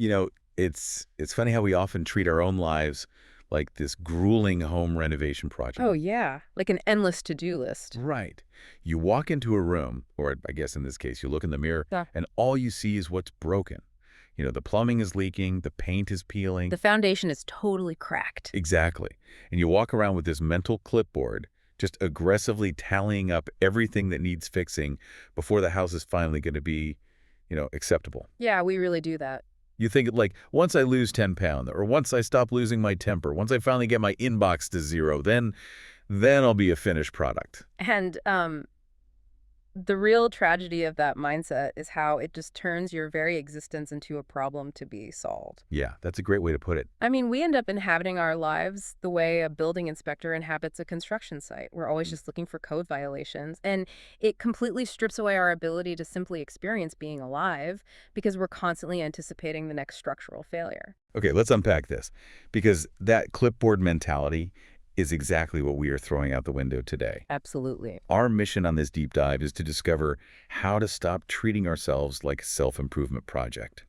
You know, it's funny how we often treat our own lives like this grueling home renovation project. Oh, yeah. Like an endless to-do list. Right. You walk into a room, or I guess in this case, you look in the mirror, Yeah. and all you see is what's broken. The plumbing is leaking, the paint is The peeling. foundation is totally cracked. Exactly. And you walk around with this mental clipboard, just aggressively tallying up everything that needs fixing before the house is finally going to be, acceptable. Yeah, we really do that. You think like, once I lose 10 pounds, or once I stop losing my temper, once I finally get my inbox to zero, then I'll be a finished product. And the real tragedy of that mindset is how it just turns your very existence into a problem to be solved. Yeah, that's a great way to put it. I mean, we end up inhabiting our lives the way a building inspector inhabits a construction site. We're always just looking for code violations, and it completely strips away our ability to simply experience being alive because we're constantly anticipating the next structural failure. Okay, let's unpack this, because that clipboard mentality is exactly what we are throwing out the window today. Absolutely. Our mission on this deep dive is to discover how to stop treating ourselves like a self-improvement project.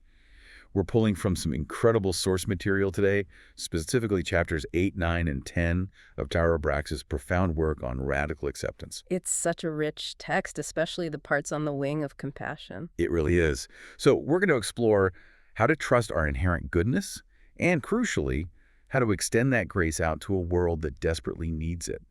We're pulling from some incredible source material today, specifically chapters 8, 9, and 10 of Tara Brach's profound work on radical acceptance. It's such a rich text, especially the parts on the wing of compassion. It really is. So we're going to explore how to trust our inherent goodness and, crucially, how to extend that grace out to a world that desperately needs it.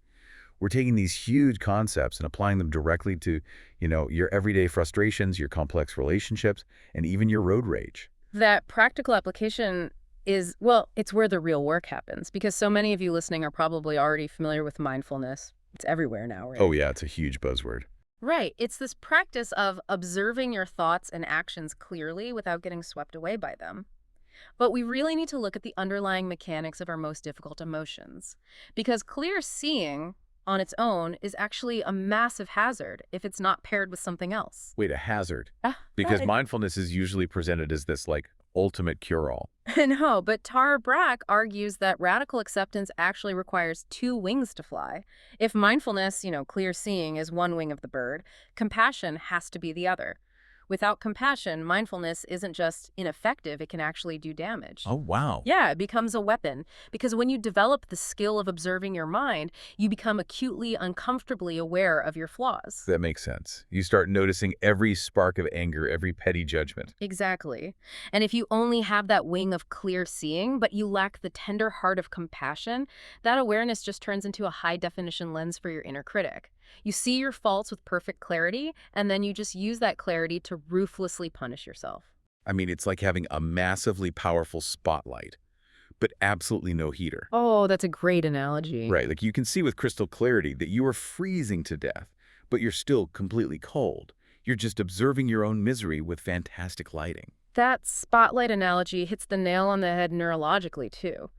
We're taking these huge concepts and applying them directly to, your everyday frustrations, your complex relationships, and even your road rage. That practical application is, well, it's where the real work happens because so many of you listening are probably already familiar with mindfulness. It's everywhere now, right? Oh yeah, it's a huge buzzword. Right. It's this practice of observing your thoughts and actions clearly without getting swept away by them. But we really need to look at the underlying mechanics of our most difficult emotions. Because clear seeing on its own is actually a massive hazard if it's not paired with something else. Wait, a hazard. Ah, Because right. mindfulness is usually presented as this, ultimate cure-all. No, but Tara Brach argues that radical acceptance actually requires two wings to fly. If mindfulness, clear seeing, is one wing of the bird, compassion has to be the other. Without compassion, mindfulness isn't just ineffective, it can actually do damage. Oh, wow. Yeah, it becomes a weapon. Because when you develop the skill of observing your mind, you become acutely, uncomfortably aware of your flaws. That makes sense. You start noticing every spark of anger, every petty judgment. Exactly. And if you only have that wing of clear seeing, but you lack the tender heart of compassion, that awareness just turns into a high-definition lens for your inner critic. You see your faults with perfect clarity, and then you just use that clarity to ruthlessly punish yourself. I mean, it's like having a massively powerful spotlight, but absolutely no heater. Oh, that's a great analogy. Right, like you can see with crystal clarity that you are freezing to death, but you're still completely cold. You're just observing your own misery with fantastic lighting. That spotlight analogy hits the nail on the head neurologically, too.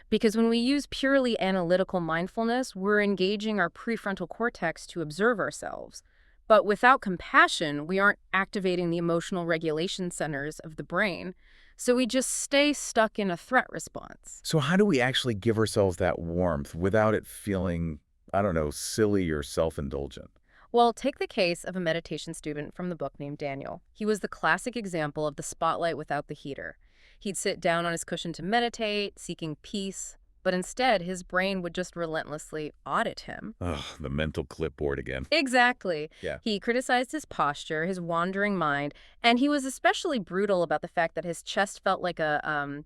Because when we use purely analytical mindfulness, we're engaging our prefrontal cortex to observe ourselves. But without compassion, we aren't activating the emotional regulation centers of the brain. So we just stay stuck in a threat response. So how do we actually give ourselves that warmth without it feeling, I don't know, silly or self-indulgent? Well, take the case of a meditation student from the book named Daniel. He was the classic example of the spotlight without the heater. He'd sit down on his cushion to meditate, seeking peace, but instead his brain would just relentlessly audit him. Ugh, the mental clipboard again. Exactly. Yeah. He criticized his posture, his wandering mind, and he was especially brutal about the fact that his chest felt like a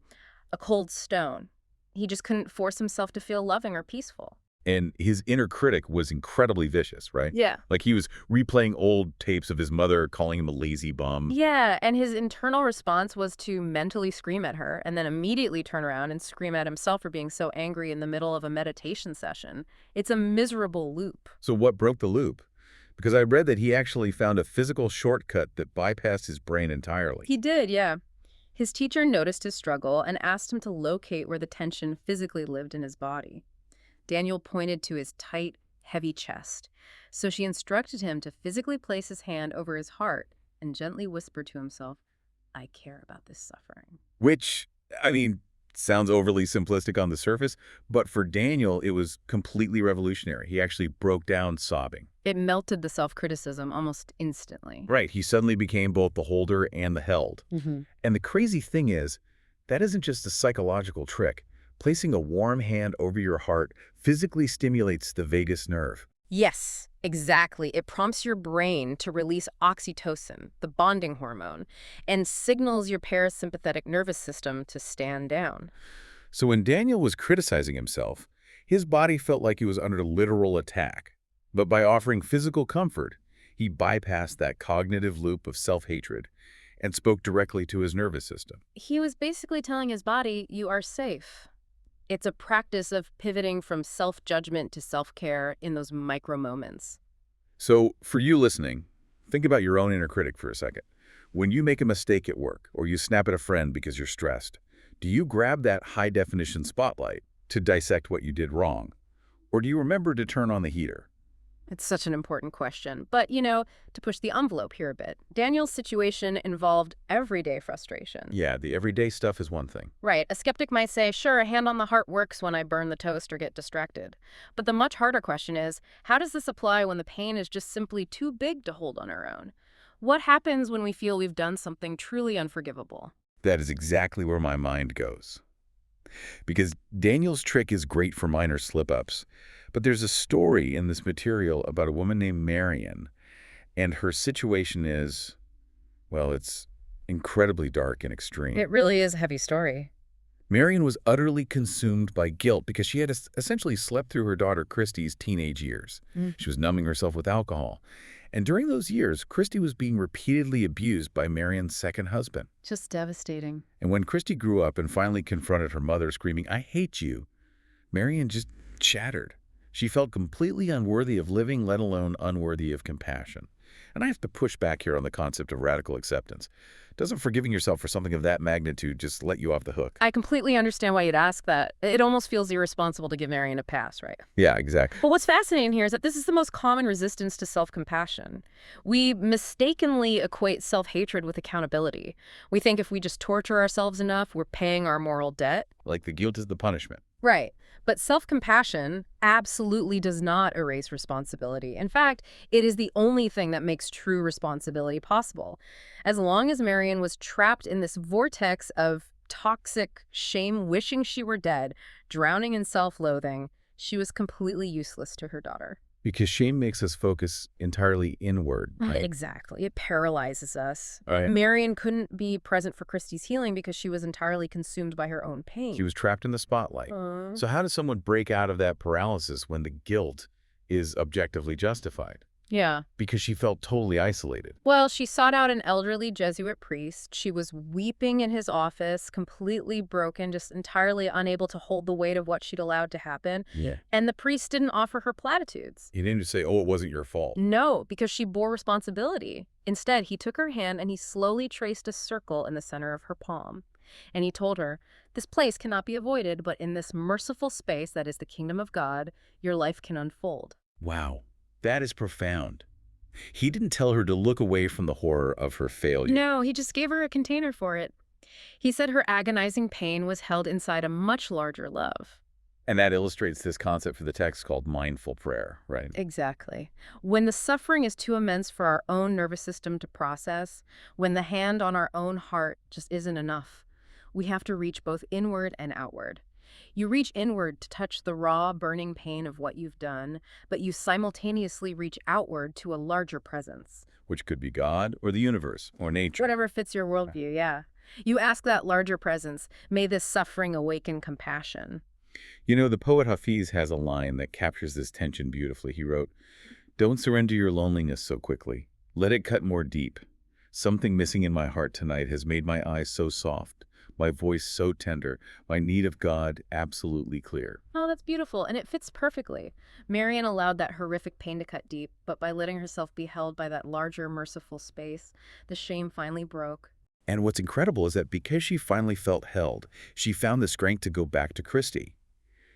cold stone. He just couldn't force himself to feel loving or peaceful. And his inner critic was incredibly vicious, right? Yeah. Like he was replaying old tapes of his mother calling him a lazy bum. Yeah, and his internal response was to mentally scream at her and then immediately turn around and scream at himself for being so angry in the middle of a meditation session. It's a miserable loop. So what broke the loop? Because I read that he actually found a physical shortcut that bypassed his brain entirely. He did, yeah. His teacher noticed his struggle and asked him to locate where the tension physically lived in his body. Daniel pointed to his tight, heavy chest, so she instructed him to physically place his hand over his heart and gently whisper to himself, "I care about this suffering." Which, I mean, sounds overly simplistic on the surface, but for Daniel, it was completely revolutionary. He actually broke down sobbing. It melted the self-criticism almost instantly. Right, he suddenly became both the holder and the held. Mm-hmm. And the crazy thing is, That isn't just a psychological trick. Placing a warm hand over your heart physically stimulates the vagus nerve. Yes, exactly. It prompts your brain to release oxytocin, the bonding hormone, and signals your parasympathetic nervous system to stand down. So when Daniel was criticizing himself, his body felt like he was under literal attack. But by offering physical comfort, he bypassed that cognitive loop of self-hatred and spoke directly to his nervous system. He was basically telling his body, you are safe. It's a practice of pivoting from self-judgment to self-care in those micro moments. So for you listening, think about your own inner critic for a second. When you make a mistake at work or you snap at a friend because you're stressed, do you grab that high-definition spotlight to dissect what you did wrong? Or do you remember to turn on the heater? It's such an important question. But, to push the envelope here a bit, Daniel's situation involved everyday frustration. Yeah, the everyday stuff is one thing. Right. A skeptic might say, sure, a hand on the heart works when I burn the toast or get distracted. But the much harder question is, how does this apply when the pain is just simply too big to hold on our own? What happens when we feel we've done something truly unforgivable? That is exactly where my mind goes. Because Daniel's trick is great for minor slip-ups, but there's a story in this material about a woman named Marion, and her situation is, well, it's incredibly dark and extreme. It really is a heavy story. Marion was utterly consumed by guilt because she had essentially slept through her daughter Christy's teenage years. She was numbing herself with alcohol. And during those years, Christy was being repeatedly abused by Marion's second husband. Just devastating. And when Christy grew up and finally confronted her mother screaming, "I hate you," Marion just shattered. She felt completely unworthy of living, let alone unworthy of compassion. And I have to push back here on the concept of radical acceptance. Doesn't forgiving yourself for something of that magnitude just let you off the hook? I completely understand why you'd ask that. It almost feels irresponsible to give Marion a pass, right? Yeah, exactly. But what's fascinating here is that this is the most common resistance to self-compassion. We mistakenly equate self-hatred with accountability. We think if we just torture ourselves enough, we're paying our moral debt. Like the guilt is the punishment. Right. But self-compassion absolutely does not erase responsibility. In fact, it is the only thing that makes true responsibility possible. As long as Marion was trapped in this vortex of toxic shame, wishing she were dead, drowning in self-loathing, she was completely useless to her daughter. Because shame makes us focus entirely inward, right? Exactly. It paralyzes us. Right. Marion couldn't be present for Christy's healing because she was entirely consumed by her own pain. She was trapped in the spotlight. So how does someone break out of that paralysis when the guilt is objectively justified? Yeah. Because she felt totally isolated. Well, she sought out an elderly Jesuit priest. She was weeping in his office, completely broken, just entirely unable to hold the weight of what she'd allowed to happen. Yeah. And the priest didn't offer her platitudes. He didn't just say, "Oh, it wasn't your fault." No, because she bore responsibility. Instead, he took her hand and he slowly traced a circle in the center of her palm. And he told her, this place cannot be avoided, but in this merciful space that is the kingdom of God, your life can unfold. Wow. That is profound. He didn't tell her to look away from the horror of her failure. No, he just gave her a container for it. He said her agonizing pain was held inside a much larger love. And that illustrates this concept for the text called mindful prayer, right? Exactly. When the suffering is too immense for our own nervous system to process, when the hand on our own heart just isn't enough, we have to reach both inward and outward. You reach inward to touch the raw, burning pain of what you've done, but you simultaneously reach outward to a larger presence. Which could be God or the universe or nature. Whatever fits your worldview, yeah. You ask that larger presence, may this suffering awaken compassion. You know, the poet Hafiz has a line that captures this tension beautifully. He wrote, "Don't surrender your loneliness so quickly. Let it cut more deep. Something missing in my heart tonight has made my eyes so soft, my voice so tender, my need of God absolutely clear." Oh, that's beautiful, and it fits perfectly. Marion allowed that horrific pain to cut deep, but by letting herself be held by that larger, merciful space, the shame finally broke. And what's incredible is that because she finally felt held, she found the strength to go back to Christy.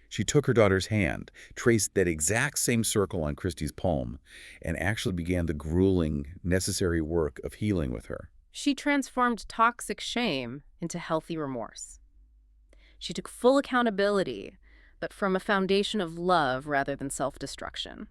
She took her daughter's hand, traced that exact same circle on Christy's palm, and actually began the grueling, necessary work of healing with her. She transformed toxic shame into healthy remorse. She took full accountability, but from a foundation of love rather than self-destruction.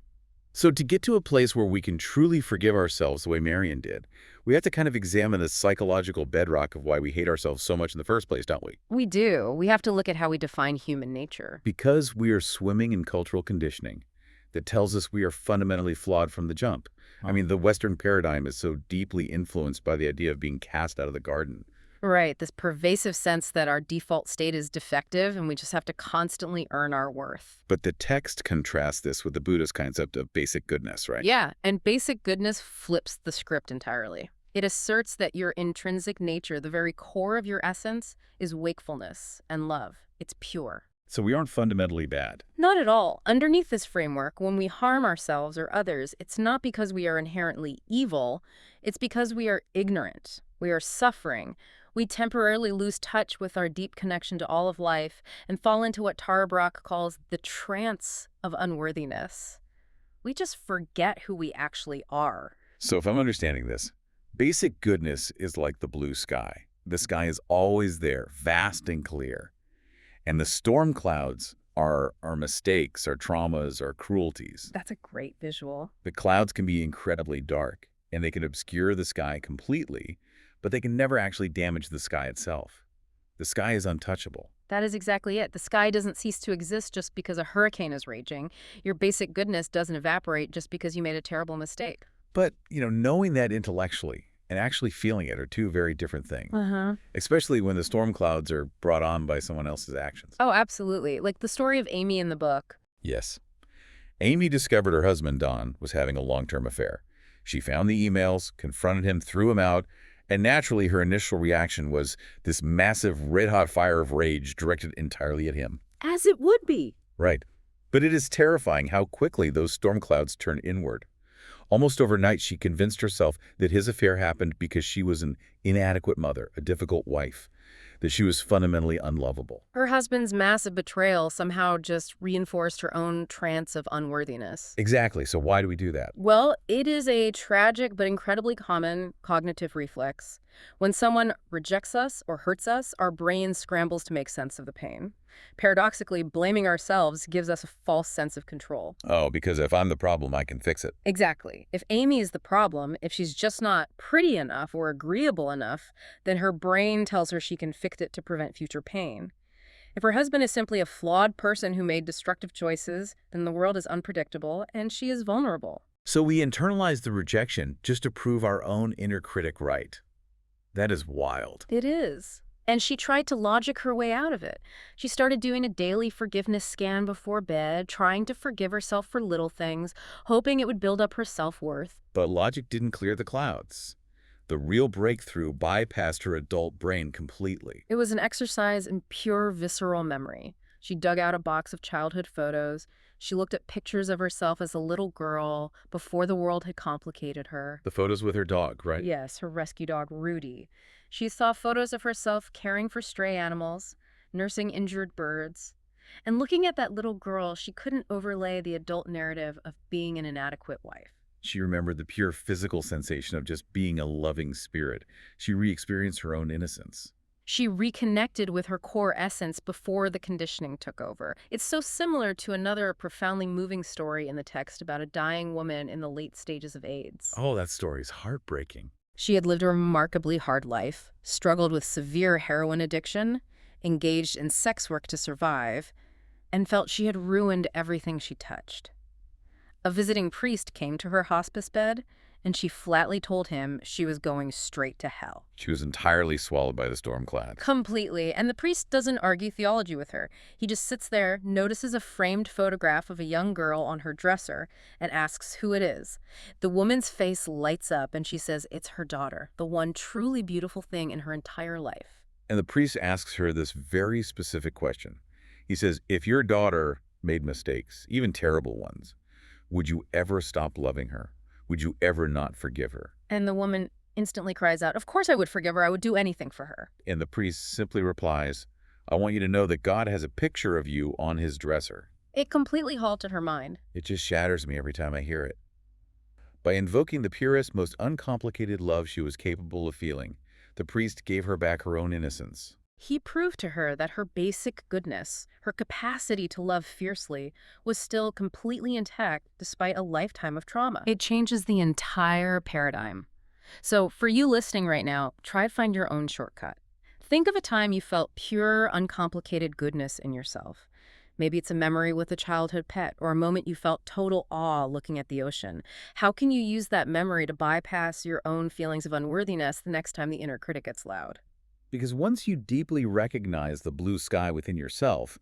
So to get to a place where we can truly forgive ourselves the way Marion did, we have to kind of examine the psychological bedrock of why we hate ourselves so much in the first place, don't we? We do. We have to look at how we define human nature. Because we are swimming in cultural conditioning that tells us we are fundamentally flawed from the jump. I mean, the Western paradigm is so deeply influenced by the idea of being cast out of the garden. Right, this pervasive sense that our default state is defective and we just have to constantly earn our worth. But the text contrasts this with the Buddhist concept of basic goodness, right? Yeah, and basic goodness flips the script entirely. It asserts that your intrinsic nature, the very core of your essence, is wakefulness and love. It's pure. So we aren't fundamentally bad. Not at all. Underneath this framework, when we harm ourselves or others, it's not because we are inherently evil, it's because we are ignorant. We are suffering. We temporarily lose touch with our deep connection to all of life and fall into what Tara Brach calls the trance of unworthiness. We just forget who we actually are. So if I'm understanding this, basic goodness is like the blue sky. The sky is always there, vast and clear. And the storm clouds are our mistakes, our traumas, our cruelties. That's a great visual. The clouds can be incredibly dark, and they can obscure the sky completely, but they can never actually damage the sky itself. The sky is untouchable. That is exactly it. The sky doesn't cease to exist just because a hurricane is raging. Your basic goodness doesn't evaporate just because you made a terrible mistake. But, knowing that intellectually and actually feeling it are two very different things, especially when the storm clouds are brought on by someone else's actions. Oh, absolutely. Like the story of Amy in the book. Yes. Amy discovered her husband, Don, was having a long-term affair. She found the emails, confronted him, threw him out, and naturally her initial reaction was this massive red-hot fire of rage directed entirely at him. As it would be. Right. But it is terrifying how quickly those storm clouds turn inward. Almost overnight, she convinced herself that his affair happened because she was an inadequate mother, a difficult wife, that she was fundamentally unlovable. Her husband's massive betrayal somehow just reinforced her own trance of unworthiness. Exactly. So why do we do that? Well, it is a tragic but incredibly common cognitive reflex. When someone rejects us or hurts us, our brain scrambles to make sense of the pain. Paradoxically, blaming ourselves gives us a false sense of control. Oh, because if I'm the problem, I can fix it. Exactly. If Amy is the problem, if she's just not pretty enough or agreeable enough, then her brain tells her she can fix it to prevent future pain. If her husband is simply a flawed person who made destructive choices, then the world is unpredictable and she is vulnerable. So we internalize the rejection just to prove our own inner critic right. That is wild. It is. And she tried to logic her way out of it. She started doing a daily forgiveness scan before bed, trying to forgive herself for little things, hoping it would build up her self-worth. But logic didn't clear the clouds. The real breakthrough bypassed her adult brain completely. It was an exercise in pure visceral memory. She dug out a box of childhood photos. She looked at pictures of herself as a little girl before the world had complicated her. The photos with her dog, right? Yes, her rescue dog, Rudy. She saw photos of herself caring for stray animals, nursing injured birds. And looking at that little girl, she couldn't overlay the adult narrative of being an inadequate wife. She remembered the pure physical sensation of just being a loving spirit. She re-experienced her own innocence. She reconnected with her core essence before the conditioning took over. It's so similar to another profoundly moving story in the text about a dying woman in the late stages of AIDS. Oh, that story is heartbreaking. She had lived a remarkably hard life, struggled with severe heroin addiction, engaged in sex work to survive, and felt she had ruined everything she touched. A visiting priest came to her hospice bed, and she flatly told him she was going straight to hell. She was entirely swallowed by the storm cloud. Completely. And the priest doesn't argue theology with her. He just sits there, notices a framed photograph of a young girl on her dresser, and asks who it is. The woman's face lights up, and she says it's her daughter, the one truly beautiful thing in her entire life. And the priest asks her this very specific question. He says, if your daughter made mistakes, even terrible ones, would you ever stop loving her? Would you ever not forgive her? And the woman instantly cries out, of course I would forgive her. I would do anything for her. And the priest simply replies, I want you to know that God has a picture of you on his dresser. It completely halted her mind. It just shatters me every time I hear it. By invoking the purest, most uncomplicated love she was capable of feeling, the priest gave her back her own innocence. He proved to her that her basic goodness, her capacity to love fiercely, was still completely intact despite a lifetime of trauma. It changes the entire paradigm. So for you listening right now, try to find your own shortcut. Think of a time you felt pure, uncomplicated goodness in yourself. Maybe it's a memory with a childhood pet or a moment you felt total awe looking at the ocean. How can you use that memory to bypass your own feelings of unworthiness the next time the inner critic gets loud? Because once you deeply recognize the blue sky within yourself,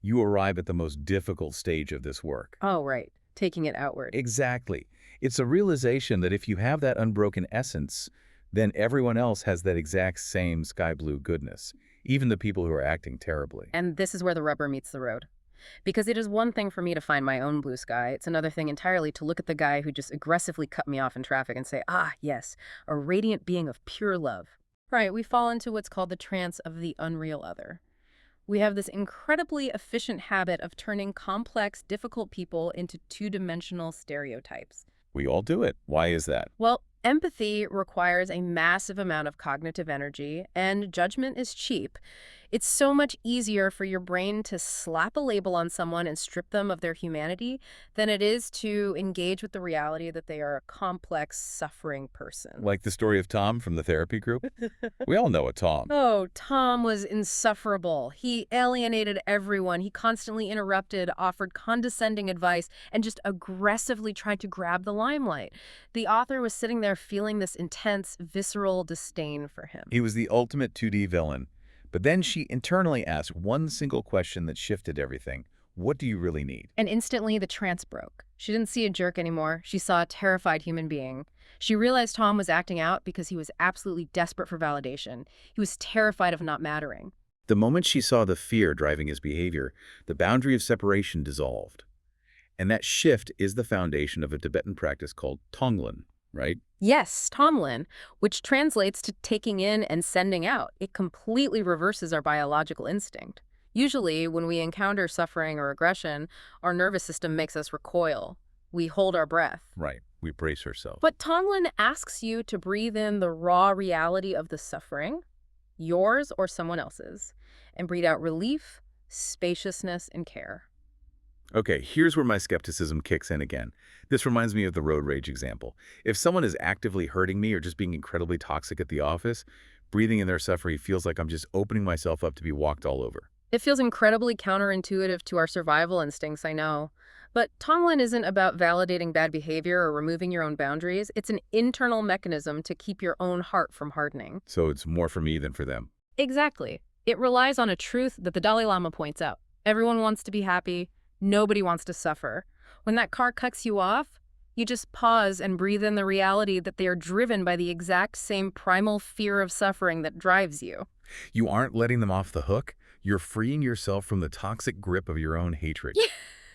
you arrive at the most difficult stage of this work. Oh, right. Taking it outward. Exactly. It's a realization that if you have that unbroken essence, then everyone else has that exact same sky blue goodness, even the people who are acting terribly. And this is where the rubber meets the road. Because it is one thing for me to find my own blue sky. It's another thing entirely to look at the guy who just aggressively cut me off in traffic and say, ah, yes, a radiant being of pure love. Right, we fall into what's called the trance of the unreal other. We have this incredibly efficient habit of turning complex, difficult people into two-dimensional stereotypes. We all do it. Why is that? Well, empathy requires a massive amount of cognitive energy, and judgment is cheap. It's so much easier for your brain to slap a label on someone and strip them of their humanity than it is to engage with the reality that they are a complex, suffering person. Like the story of Tom from the therapy group? We all know a Tom. Oh, Tom was insufferable. He alienated everyone. He constantly interrupted, offered condescending advice, and just aggressively tried to grab the limelight. The author was sitting there feeling this intense, visceral disdain for him. He was the ultimate 2D villain. But then she internally asked one single question that shifted everything. What do you really need? And instantly the trance broke. She didn't see a jerk anymore. She saw a terrified human being. She realized Tom was acting out because he was absolutely desperate for validation. He was terrified of not mattering. The moment she saw the fear driving his behavior, the boundary of separation dissolved. And that shift is the foundation of a Tibetan practice called Tonglen, right? Yes, Tomlin, which translates to taking in and sending out. It completely reverses our biological instinct. Usually, when we encounter suffering or aggression, our nervous system makes us recoil. We hold our breath. Right. We brace ourselves. But Tomlin asks you to breathe in the raw reality of the suffering, yours or someone else's, and breathe out relief, spaciousness, and care. Okay, here's where my skepticism kicks in again. This reminds me of the road rage example. If someone is actively hurting me or just being incredibly toxic at the office, breathing in their suffering feels like I'm just opening myself up to be walked all over. It feels incredibly counterintuitive to our survival instincts, I know. But Tomlin isn't about validating bad behavior or removing your own boundaries. It's an internal mechanism to keep your own heart from hardening. So it's more for me than for them. Exactly. It relies on a truth that the Dalai Lama points out. Everyone wants to be happy. Nobody wants to suffer. When that car cuts you off, you just pause and breathe in the reality that they are driven by the exact same primal fear of suffering that drives you. You aren't letting them off the hook. You're freeing yourself from the toxic grip of your own hatred.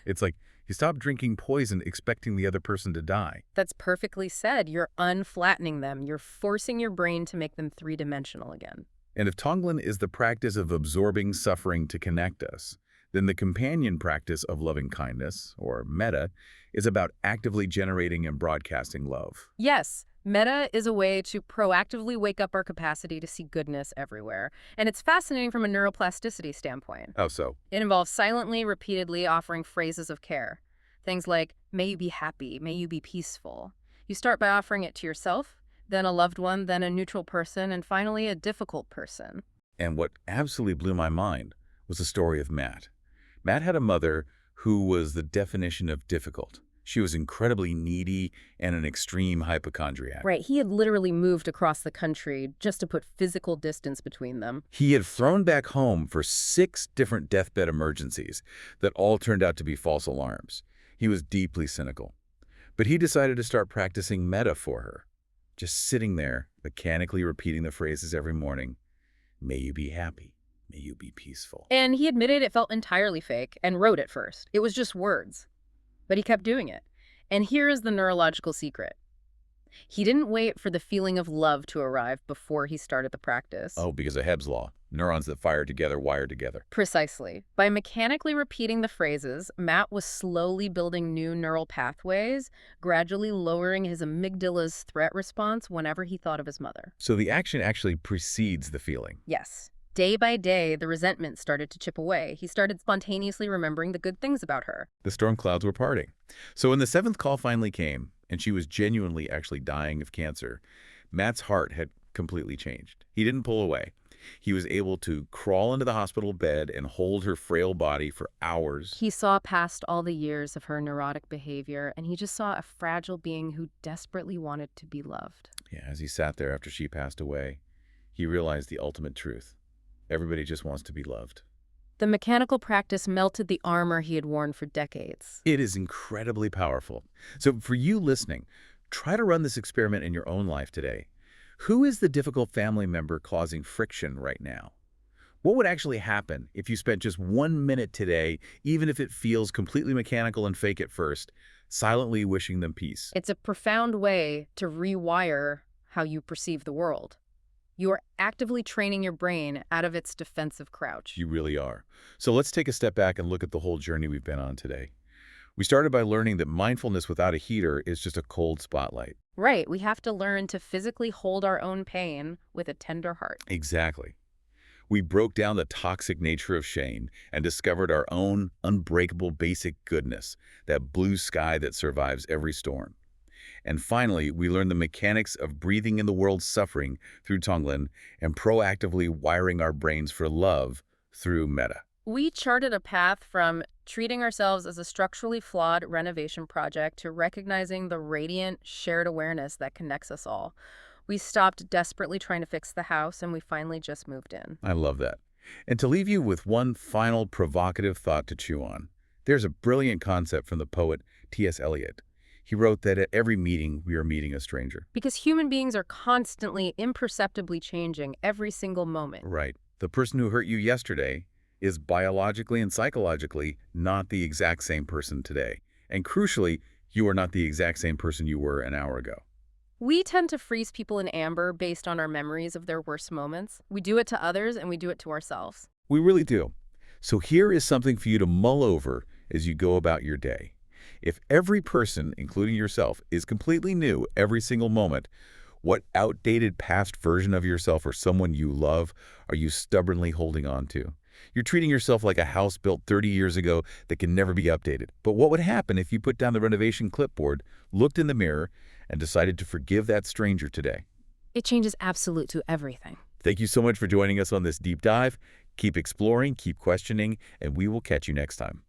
It's like you stop drinking poison expecting the other person to die. That's perfectly said. You're unflattening them. You're forcing your brain to make them three-dimensional again. And if Tonglen is the practice of absorbing suffering to connect us, then the companion practice of loving kindness, or metta, is about actively generating and broadcasting love. Yes, metta is a way to proactively wake up our capacity to see goodness everywhere. And it's fascinating from a neuroplasticity standpoint. How so? It involves silently, repeatedly offering phrases of care. Things like, may you be happy, may you be peaceful. You start by offering it to yourself, then a loved one, then a neutral person, and finally a difficult person. And what absolutely blew my mind was the story of Matt. Matt had a mother who was the definition of difficult. She was incredibly needy and an extreme hypochondriac. Right, he had literally moved across the country just to put physical distance between them. He had flown back home for 6 different deathbed emergencies that all turned out to be false alarms. He was deeply cynical. But he decided to start practicing metta for her, just sitting there, mechanically repeating the phrases every morning. May you be happy. May you be peaceful. And he admitted it felt entirely fake and wrote it first. It was just words. But he kept doing it. And here is the neurological secret. He didn't wait for the feeling of love to arrive before he started the practice. Oh, because of Hebb's law. Neurons that fire together wire together. Precisely. By mechanically repeating the phrases, Matt was slowly building new neural pathways, gradually lowering his amygdala's threat response whenever he thought of his mother. So the action actually precedes the feeling. Yes. Day by day, the resentment started to chip away. He started spontaneously remembering the good things about her. The storm clouds were parting. So when the seventh call finally came, and she was genuinely actually dying of cancer, Matt's heart had completely changed. He didn't pull away. He was able to crawl into the hospital bed and hold her frail body for hours. He saw past all the years of her neurotic behavior, and he just saw a fragile being who desperately wanted to be loved. Yeah, as he sat there after she passed away, he realized the ultimate truth. Everybody just wants to be loved. The mechanical practice melted the armor he had worn for decades. It is incredibly powerful. So for you listening, try to run this experiment in your own life today. Who is the difficult family member causing friction right now? What would actually happen if you spent just 1 minute today, even if it feels completely mechanical and fake at first, silently wishing them peace? It's a profound way to rewire how you perceive the world. You are actively training your brain out of its defensive crouch. You really are. So let's take a step back and look at the whole journey we've been on today. We started by learning that mindfulness without a heater is just a cold spotlight. Right, we have to learn to physically hold our own pain with a tender heart. Exactly. We broke down the toxic nature of shame and discovered our own unbreakable basic goodness, that blue sky that survives every storm. And finally, we learned the mechanics of breathing in the world's suffering through Tonglen and proactively wiring our brains for love through metta. We charted a path from treating ourselves as a structurally flawed renovation project to recognizing the radiant, shared awareness that connects us all. We stopped desperately trying to fix the house, and we finally just moved in. I love that. And to leave you with one final provocative thought to chew on, there's a brilliant concept from the poet T.S. Eliot. He wrote that at every meeting, we are meeting a stranger. Because human beings are constantly, imperceptibly changing every single moment. Right. The person who hurt you yesterday is biologically and psychologically not the exact same person today. And crucially, you are not the exact same person you were an hour ago. We tend to freeze people in amber based on our memories of their worst moments. We do it to others, and we do it to ourselves. We really do. So here is something for you to mull over as you go about your day. If every person, including yourself, is completely new every single moment, what outdated past version of yourself or someone you love are you stubbornly holding on to? You're treating yourself like a house built 30 years ago that can never be updated. But what would happen if you put down the renovation clipboard, looked in the mirror, and decided to forgive that stranger today? It changes absolute to everything. Thank you so much for joining us on this deep dive. Keep exploring, keep questioning, and we will catch you next time.